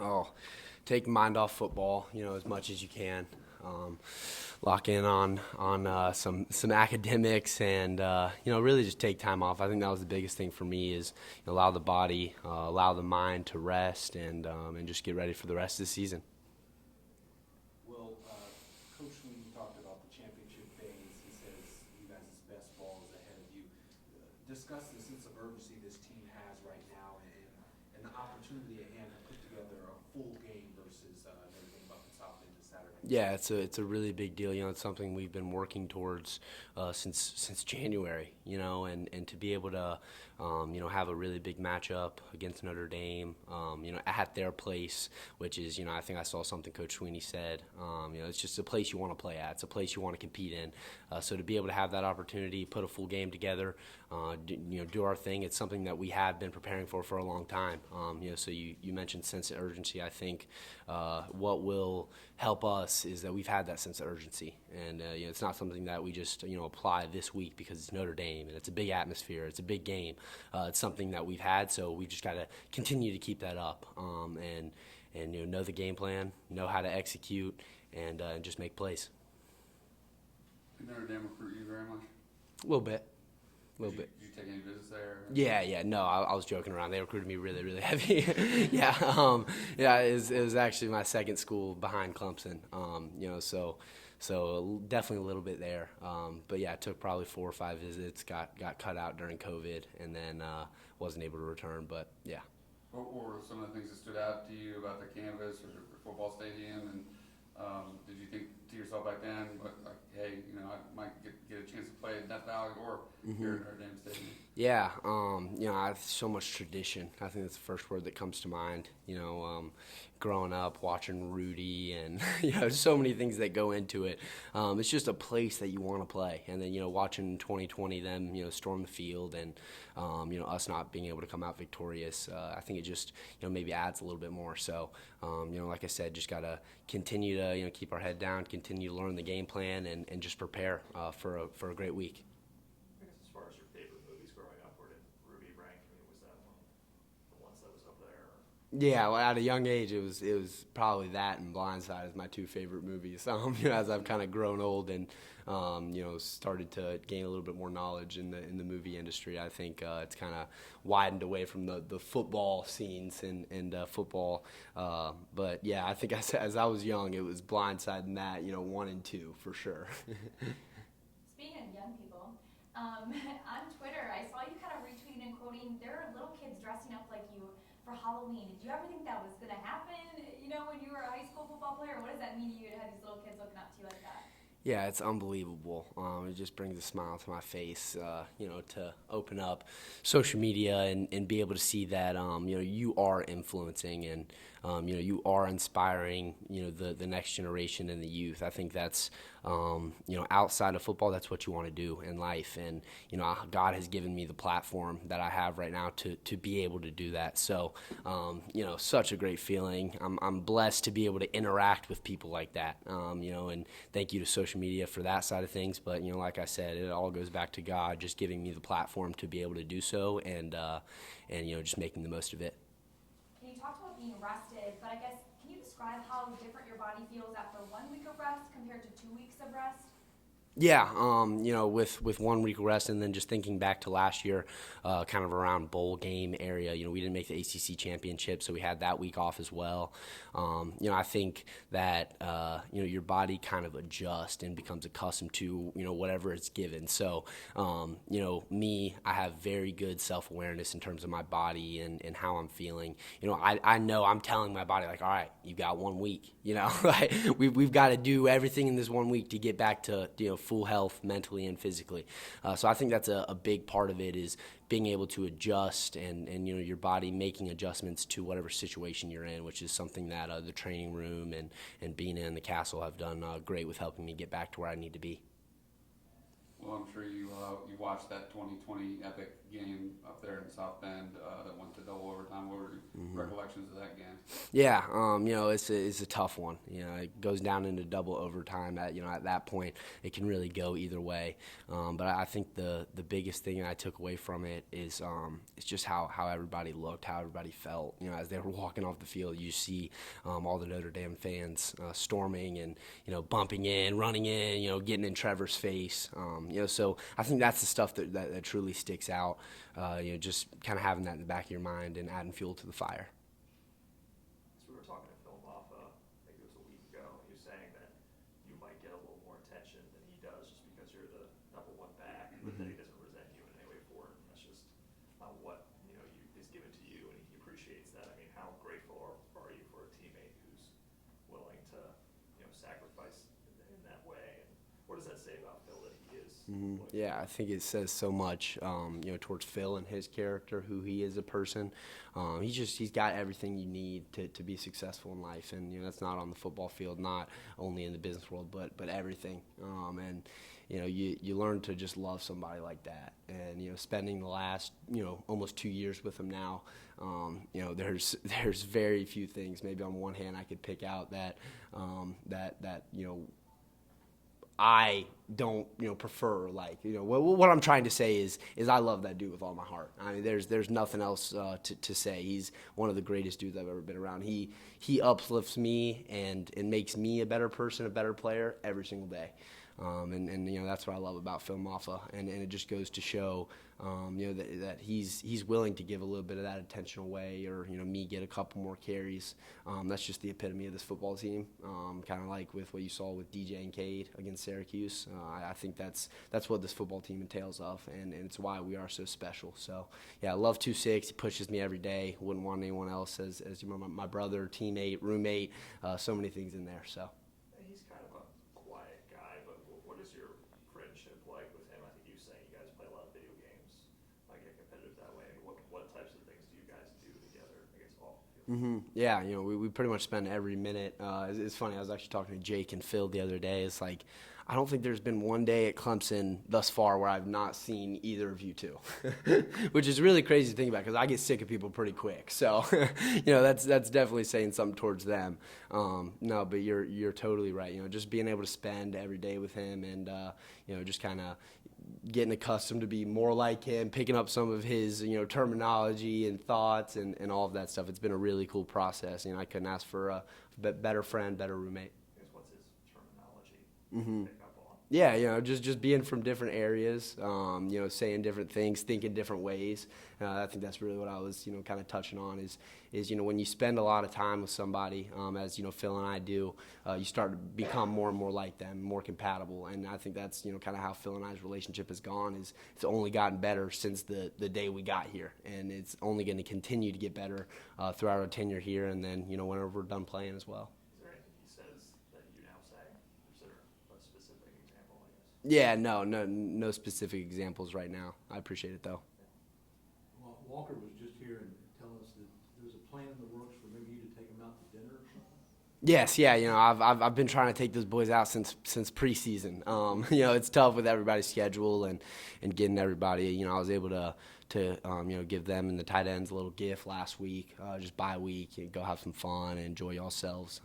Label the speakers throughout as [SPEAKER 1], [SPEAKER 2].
[SPEAKER 1] Oh, take mind off football, as much as you can. Lock in on some academics and really just take time off. I think that was the biggest thing for me is allow the body, allow the mind to rest and just get ready for the rest of the season.
[SPEAKER 2] Well, Coach Sweeney talked about the championship phase. He says you guys' best ball is ahead of you. Discuss the sense of urgency this team has right now and the opportunity at hand to put together a full game versus Notre Dame up in South Bend this Saturday.
[SPEAKER 1] Yeah, it's a really big deal. It's something we've been working towards since January. And to be able to have a really big matchup against Notre Dame, at their place, which is I think I saw something Coach Sweeney said. It's just a place you want to play at. It's a place you want to compete in. So to be able to have that opportunity, put a full game together, do our thing. It's something that we have been preparing for a long time. So you mentioned sense of urgency. I think what will help us is that we've had that sense of urgency, and it's not something that we just apply this week because it's Notre Dame and it's a big atmosphere, it's a big game. It's something that we've had, so we've just got to continue to keep that up, and know the game plan, know how to execute, and just make plays.
[SPEAKER 3] Did Notre Dame recruit you very much?
[SPEAKER 1] A little bit. A little bit.
[SPEAKER 3] Did you take any visits there?
[SPEAKER 1] Yeah. No, I was joking around. They recruited me really, really heavy. Yeah, it was actually my second school behind Clemson. So definitely a little bit there. But yeah, I took probably 4 or 5 visits. Got cut out during COVID, and then wasn't able to return. But yeah.
[SPEAKER 3] What were some of the things that stood out to you about the campus or the football stadium? And did you think to yourself back then, like, hey, I might get a chance to play at Death Valley or here at Notre Dame Stadium?
[SPEAKER 1] Yeah, I have so much tradition. I think that's the first word that comes to mind. Growing up, watching Rudy, and so many things that go into it. It's just a place that you want to play, and then watching 2020 them storm the field, and us not being able to come out victorious. I think it just maybe adds a little bit more. So like I said, just gotta continue to keep our head down, continue to learn the game plan, and just prepare for a great week.
[SPEAKER 4] I guess as far as your favorite movies growing up, where did Rudy rank? I mean, was that one of the ones that was up there?
[SPEAKER 1] Yeah, well, at a young age, it was probably that and Blindside as my 2 favorite movies. As I've kind of grown old and started to gain a little bit more knowledge in the movie industry, I think it's kind of widened away from the football scenes and football. But yeah, I think as I was young, it was Blindside and that 1 and 2 for sure.
[SPEAKER 5] Speaking of young people, on Twitter, I saw you kind of retweeting and quoting, there are little kids dressing up like you for Halloween. Did you ever think that was going to happen, when you were a high school football player? Or what does that mean to you to have these little kids looking up to you like that?
[SPEAKER 1] Yeah, it's unbelievable. It just brings a smile to my face, to open up social media and be able to see that, you are influencing and, you are inspiring, the next generation and the youth. I think that's, outside of football, that's what you want to do in life. And, God has given me the platform that I have right now to be able to do that. So, such a great feeling. I'm blessed to be able to interact with people like that, and thank you to social media for that side of things. But, like I said, it all goes back to God just giving me the platform to be able to do so and just making the most of it.
[SPEAKER 5] And you talked about being rested, but I guess, can you describe how different your body feels after 1 week of rest compared to 2 weeks of rest?
[SPEAKER 1] Yeah, with 1 week rest and then just thinking back to last year, kind of around bowl game area, we didn't make the ACC championship, so we had that week off as well. I think that, your body kind of adjusts and becomes accustomed to, whatever it's given. So, I have very good self-awareness in terms of my body and how I'm feeling. I know I'm telling my body, like, all right, you've got 1 week, like we've got to do everything in this 1 week to get back to, full health mentally and physically. So I think that's a big part of it is being able to adjust and your body making adjustments to whatever situation you're in, which is something that the training room and being in the castle have done great with helping me get back to where I need to be.
[SPEAKER 3] Well, I'm sure you watched that 2020 epic game up there in South Bend that went to double overtime. What were your recollections of that game?
[SPEAKER 1] Yeah, it's a tough one. It goes down into double overtime. At that point, it can really go either way. But I think the biggest thing I took away from it is it's just how everybody looked, how everybody felt. As they were walking off the field, you see all the Notre Dame fans storming and bumping in, running in, getting in Trevor's face. So I think that's the stuff that truly sticks out. Just kind of having that in the back of your mind and adding fuel to the fire.
[SPEAKER 4] So we were talking to Phil Mafah, I think it was a week ago, and he was saying that you might get a little more attention than he does just because you're the number one back, but that he doesn't resent you in any way for it. And that's just what is given to you, and he appreciates that. I mean, how grateful are you for a teammate who's willing to sacrifice in that way? And what does that say about Phil that he is?
[SPEAKER 1] Yeah, I think it says so much, towards Phil and his character, who he is a person. He's got everything you need to be successful in life, and that's not on the football field, not only in the business world, but everything. And you learn to just love somebody like that. And spending the last almost 2 years with him now, there's very few things. Maybe on one hand I could pick out that I don't, prefer. What I'm trying to say is I love that dude with all my heart. I mean, there's nothing else to say. He's one of the greatest dudes I've ever been around. He uplifts me and makes me a better person, a better player every single day. And that's what I love about Phil Mafah, and it just goes to show, that he's willing to give a little bit of that attention away, or me get a couple more carries. That's just the epitome of this football team. Kind of like with what you saw with DJ and Cade against Syracuse. I think that's what this football team entails of, and it's why we are so special. So yeah, I love 2-6. He pushes me every day. Wouldn't want anyone else as my brother, teammate, roommate. So many things in there. So.
[SPEAKER 4] He's kind of a quiet guy, but what is your friendship like with him? I think you saying you guys play a lot of video games, like get competitive that way. I mean, what types of things do you guys do together, I guess, off the field?
[SPEAKER 1] Yeah, we pretty much spend every minute. It's funny, I was actually talking to Jake and Phil the other day. It's like, I don't think there's been one day at Clemson thus far where I've not seen either of you two, which is really crazy to think about because I get sick of people pretty quick. So, that's definitely saying something towards them. No, but you're totally right. Just being able to spend every day with him and, just kind of getting accustomed to be more like him, picking up some of his, terminology and thoughts and all of that stuff. It's been a really cool process. I couldn't ask for a better friend, better roommate.
[SPEAKER 4] I guess what's his terminology? Pick up on?
[SPEAKER 1] Yeah, just being from different areas, saying different things, thinking different ways. I think that's really what I was, kind of touching on is when you spend a lot of time with somebody, as Phil and I do, you start to become more and more like them, more compatible. And I think that's kind of how Phil and I's relationship has gone. It's only gotten better since the day we got here, and it's only going to continue to get better throughout our tenure here, and then whenever we're done playing as well.
[SPEAKER 4] Is there anything he says that you now say? Is there a specific example, I guess?
[SPEAKER 1] Yeah, no specific examples right now. I appreciate it though.
[SPEAKER 6] Well, Walker was just here and telling us that there's a plan in the works for maybe you to take him out to dinner or something.
[SPEAKER 1] Yes, yeah, I've been trying to take those boys out since preseason. It's tough with everybody's schedule and getting everybody. I was able to give them and the tight ends a little gift last week, just bye week, go have some fun and enjoy yourselves.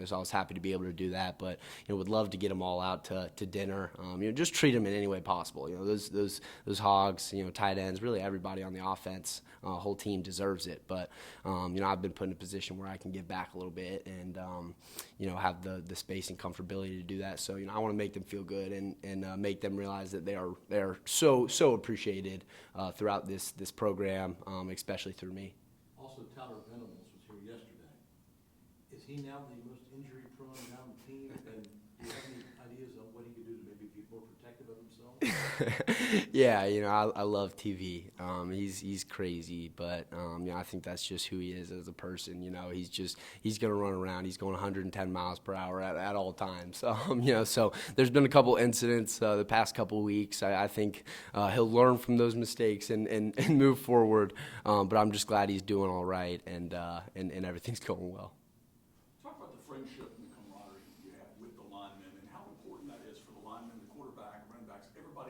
[SPEAKER 1] So I was happy to be able to do that, but would love to get them all out to dinner. Just treat them in any way possible. Those hogs, tight ends, really everybody on the offense, whole team deserves it. But I've been put in a position where I can give back a little bit and have the space and comfortability to do that. So I want to make them feel good and make them realize that they are so appreciated throughout this program, especially through me.
[SPEAKER 6] Also, Tyler Venables was here yesterday. Is he now the most injury-prone guy on the team? And do you have any ideas on what he could do to maybe be more protective of himself?
[SPEAKER 1] Yeah, I love TV. He's crazy, but I think that's just who he is as a person. He's gonna run around. He's going 110 miles per hour at all times. So there's been a couple incidents the past couple weeks. I think he'll learn from those mistakes and move forward. But I'm just glad he's doing all right and everything's going well.
[SPEAKER 7] Talk about the friendship and the camaraderie you have with the linemen and how important that is for the linemen, the quarterback, running backs, everybody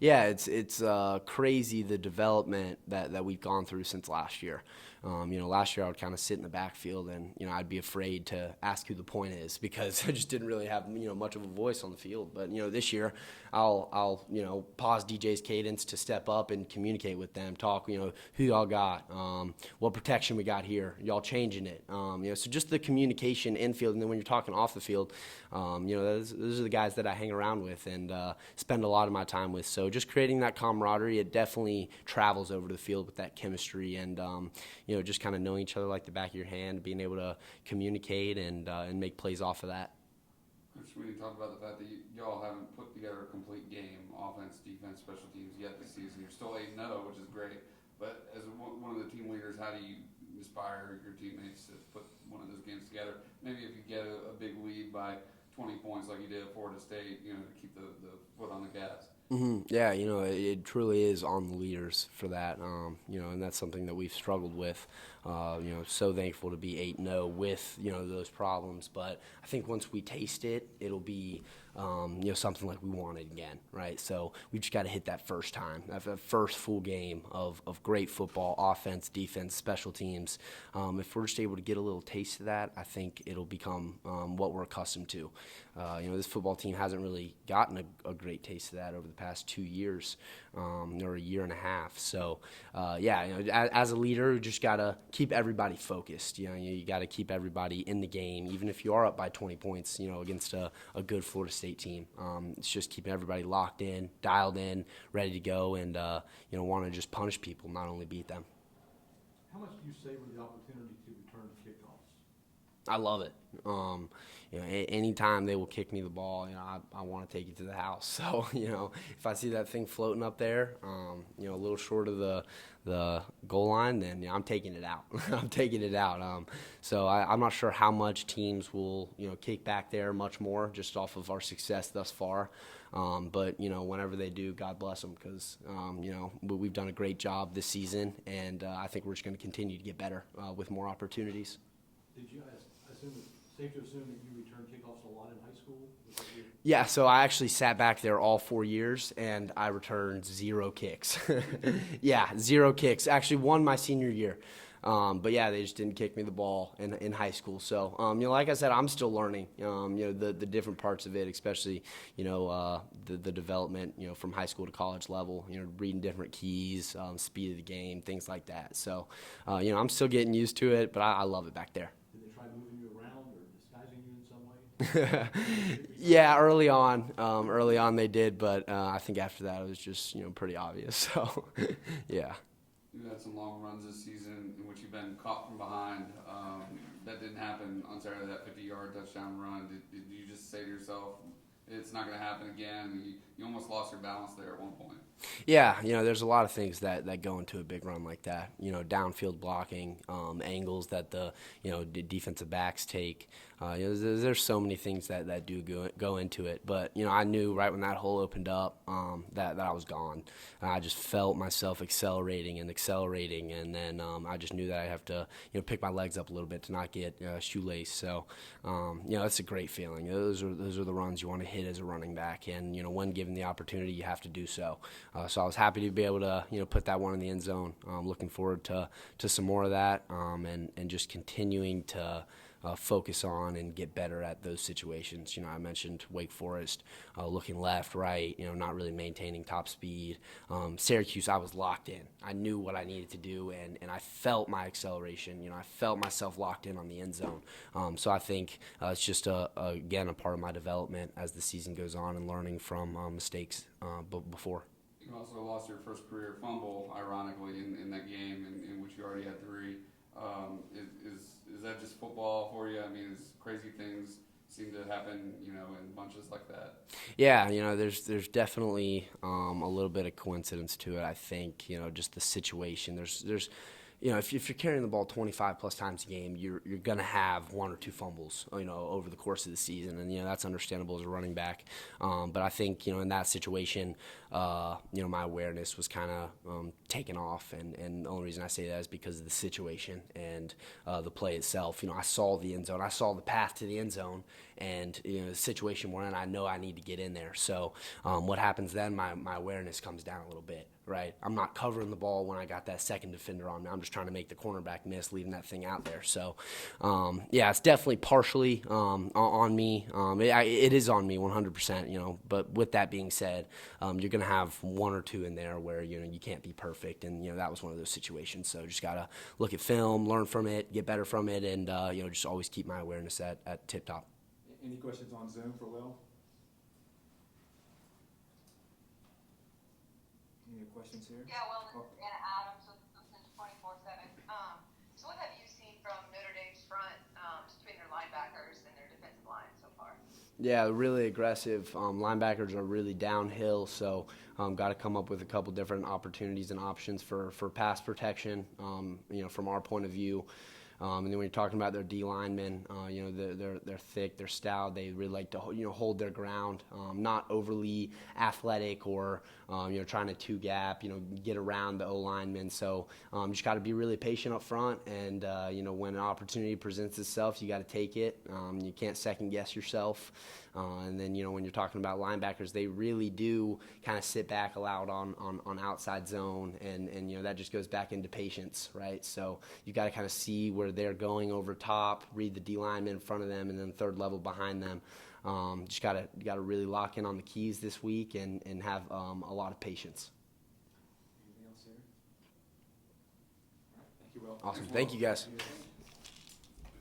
[SPEAKER 1] Yeah, it's crazy the development that we've gone through since last year. Last year I would kind of sit in the backfield and I'd be afraid to ask who the point is because I just didn't really have much of a voice on the field. But this year I'll pause DJ's cadence to step up and communicate with them, talk who y'all got, what protection we got here, y'all changing it. So just the communication infield, and then when you're talking off the field, those are the guys that I hang around with and spend a lot of my time with. So just creating that camaraderie, it definitely travels over to the field with that chemistry and just kind of knowing each other like the back of your hand, being able to communicate and make plays off of that.
[SPEAKER 3] Coach Sweeney talked about the fact that y'all haven't put together a complete game, offense, defense, special teams yet this season. You're still 8-0, which is great. But as one of the team leaders, how do you inspire your teammates to put one of those games together? Maybe if you get a big lead by 20 points like you did at Florida State, to keep the foot on the gas.
[SPEAKER 1] Mm-hmm. Yeah, it truly is on the leaders for that, and that's something that we've struggled with. So thankful to be 8-0 with, those problems. But I think once we taste it, it'll be, something like we want it again, right? So we just got to hit that first time, that first full game of great football, offense, defense, special teams. If we're just able to get a little taste of that, I think it'll become what we're accustomed to. This football team hasn't really gotten a great taste of that over the past 2 years, or a year and a half. So, as a leader, you just got to keep everybody focused. You got to keep everybody in the game, even if you are up by 20 points, against a good Florida State team. It's just keeping everybody locked in, dialed in, ready to go, and, want to just punish people, not only beat them.
[SPEAKER 6] How much do you savor the opportunity to return kickoffs?
[SPEAKER 1] I love it. Anytime they will kick me the ball, I want to take it to the house. So, if I see that thing floating up there, a little short of the goal line, then I'm taking it out. I'm taking it out. So I'm not sure how much teams will, kick back there much more just off of our success thus far. But, whenever they do, God bless them because, we've done a great job this season, and I think we're just going to continue to get better with more opportunities.
[SPEAKER 6] Did you assume it's safe to assume that you returned kickoffs a lot in high school?
[SPEAKER 1] Yeah, so I actually sat back there all 4 years, and I returned 0 kicks. Yeah, 0 kicks. Actually, one my senior year. But yeah, they just didn't kick me the ball in high school. So, like I said, I'm still learning, the different parts of it, especially, the development, from high school to college level, reading different keys, speed of the game, things like that. So, I'm still getting used to it, but I love it back there.
[SPEAKER 6] Did they try moving you around or disguising you in some way?
[SPEAKER 1] Yeah, early on they did, but I think after that it was just, pretty obvious. So, yeah.
[SPEAKER 3] You've had some long runs this season in which you've been caught from behind. That didn't happen on Saturday, that 50-yard touchdown run. Did you just say to yourself, it's not going to happen again? You almost lost your balance there at one point.
[SPEAKER 1] Yeah, there's a lot of things that go into a big run like that. Downfield blocking, angles that the defensive backs take. There's so many things that do go into it. But I knew right when that hole opened up that I was gone. I just felt myself accelerating, and then I just knew that I have to pick my legs up a little bit to not get shoelaced. So it's a great feeling. Those are the runs you want to hit as a running back, and when given the opportunity, you have to do so. So I was happy to be able to put that one in the end zone. Looking forward to some more of that, and just continuing to focus on and get better at those situations. I mentioned Wake Forest, looking left, right, not really maintaining top speed. Syracuse, I was locked in. I knew what I needed to do, and I felt my acceleration. I felt myself locked in on the end zone. So I think it's just, again, a part of my development as the season goes on and learning from mistakes before.
[SPEAKER 3] You also lost your first career fumble, ironically, in that game in which you already had 3. Is that just football for you? I mean, crazy things seem to happen, in bunches like that.
[SPEAKER 1] Yeah, there's definitely a little bit of coincidence to it. I think, just the situation. There's you know, if you're carrying the ball 25 plus times a game, you're going to have 1 or 2 fumbles, you know, over the course of the season. And, you know, that's understandable as a running back. But I think, you know, in that situation, you know, my awareness was kind of taken off. And the only reason I say that is because of the situation and the play itself. You know, I saw the end zone. I saw the path to the end zone. And, you know, the situation we're in, I know I need to get in there. So what happens then, my awareness comes down a little bit. Right, I'm not covering the ball when I got that second defender on me. I'm just trying to make the cornerback miss, leaving that thing out there. So, yeah, it's definitely partially on me. It is on me 100%. You know, but with that being said, you're gonna have 1 or 2 in there where you know you can't be perfect, and you know that was one of those situations. So just gotta look at film, learn from it, get better from it, and you know just always keep my awareness at tip top.
[SPEAKER 2] Any questions on Zoom for Will? Any questions here?
[SPEAKER 8] Yeah, well, this is Anna Adams with Clemson 24/7. So what have you seen from Notre Dame's front, just between their linebackers and their defensive line so far?
[SPEAKER 1] Yeah, really aggressive. Linebackers are really downhill, so got to come up with a couple different opportunities and options for pass protection. You know, from our point of view. And then when you're talking about their D linemen, you know they're thick, they're stout. They really like to hold their ground, not overly athletic or you know trying to two gap, you know get around the O linemen. So just got to be really patient up front, and you know when an opportunity presents itself, you got to take it. You can't second guess yourself. And then, you know, when you're talking about linebackers, they really do kind of sit back a lot on outside zone. And, you know, that just goes back into patience, right? So you got to kind of see where they're going over top, read the D lineman in front of them, and then third level behind them. Just got to really lock in on the keys this week and have a lot of patience.
[SPEAKER 2] Anything else here? All right, thank you, Will.
[SPEAKER 1] Awesome. Thank you, guys.